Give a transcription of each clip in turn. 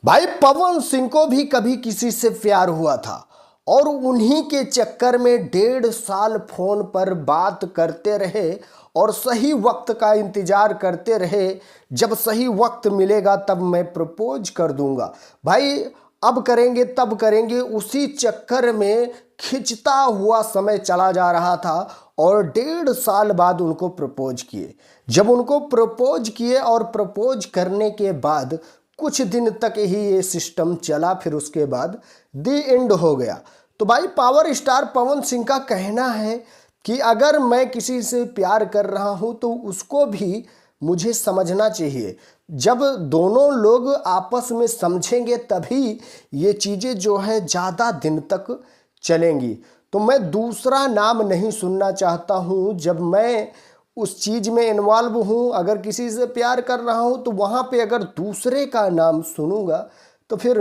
भाई पवन सिंह को भी कभी किसी से प्यार हुआ था और उन्हीं के चक्कर में 1.5 साल फोन पर बात करते रहे और सही वक्त का इंतजार करते रहे। जब सही वक्त मिलेगा तब मैं प्रपोज कर दूंगा। भाई अब करेंगे तब करेंगे, उसी चक्कर में खिंचता हुआ समय चला जा रहा था और 1.5 साल बाद उनको प्रपोज किए। जब उनको प्रपोज किए और प्रपोज करने के बाद कुछ दिन तक ही ये सिस्टम चला, फिर उसके बाद दी एंड हो गया। तो भाई पावर स्टार पवन सिंह का कहना है कि अगर मैं किसी से प्यार कर रहा हूं तो उसको भी मुझे समझना चाहिए। जब दोनों लोग आपस में समझेंगे तभी ये चीज़ें जो है ज़्यादा दिन तक चलेंगी। तो मैं दूसरा नाम नहीं सुनना चाहता हूँ। जब मैं उस चीज़ में इन्वॉल्व हूँ, अगर किसी से प्यार कर रहा हूँ तो वहाँ पे अगर दूसरे का नाम सुनूंगा तो फिर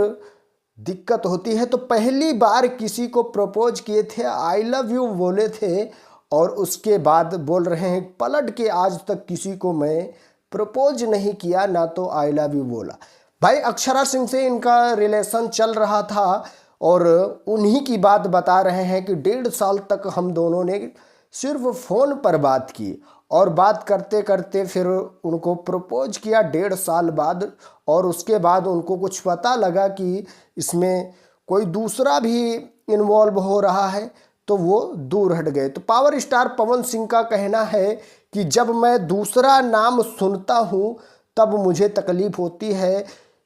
दिक्कत होती है। तो पहली बार किसी को प्रपोज किए थे, आई लव यू बोले थे और उसके बाद बोल रहे हैं पलट के आज तक किसी को मैं प्रपोज नहीं किया, ना तो आई लव यू बोला। भाई अक्षरा सिंह से इनका रिलेशन चल रहा था और उन्हीं की बात बता रहे हैं कि 1.5 साल तक हम दोनों ने सिर्फ फ़ोन पर बात की और बात करते करते फिर उनको प्रपोज किया 1.5 साल बाद। और उसके बाद उनको कुछ पता लगा कि इसमें कोई दूसरा भी इन्वॉल्व हो रहा है तो वो दूर हट गए। तो पावर स्टार पवन सिंह का कहना है कि जब मैं दूसरा नाम सुनता हूँ तब मुझे तकलीफ होती है।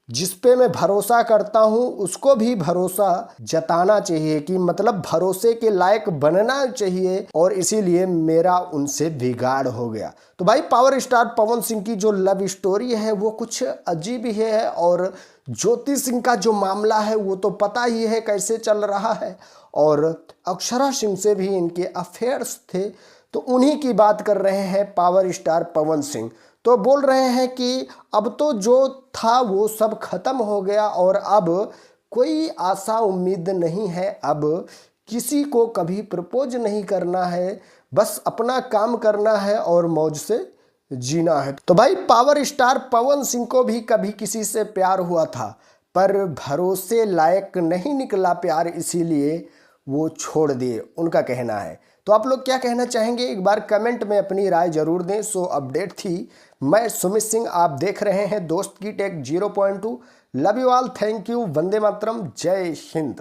जिस पे मैं भरोसा करता हूँ उसको भी भरोसा जताना चाहिए, कि मतलब भरोसे के लायक बनना चाहिए, और इसीलिए मेरा उनसे बिगाड़ हो गया। तो भाई पावर स्टार पवन सिंह की जो लव स्टोरी है वो कुछ अजीब ही है, और ज्योति सिंह का जो मामला है वो तो पता ही है कैसे चल रहा है, और अक्षरा सिंह से भी इनके अफेयर्स थे। तो उन्हीं की बात कर रहे हैं पावर स्टार पवन सिंह। तो बोल रहे हैं कि अब तो जो था वो सब खत्म हो गया और अब कोई आशा उम्मीद नहीं है, अब किसी को कभी प्रपोज नहीं करना है, बस अपना काम करना है और मौज से जीना है। तो भाई पावर स्टार पवन सिंह को भी कभी किसी से प्यार हुआ था पर भरोसे लायक नहीं निकला प्यार, इसीलिए वो छोड़ दिए, उनका कहना है। तो आप लोग क्या कहना चाहेंगे एक बार कमेंट में अपनी राय जरूर दें। सो अपडेट थी, मैं सुमित सिंह, आप देख रहे हैं दोस्त की take 0.2। Love you all, thank you, Vande Mataram, Jai Hind.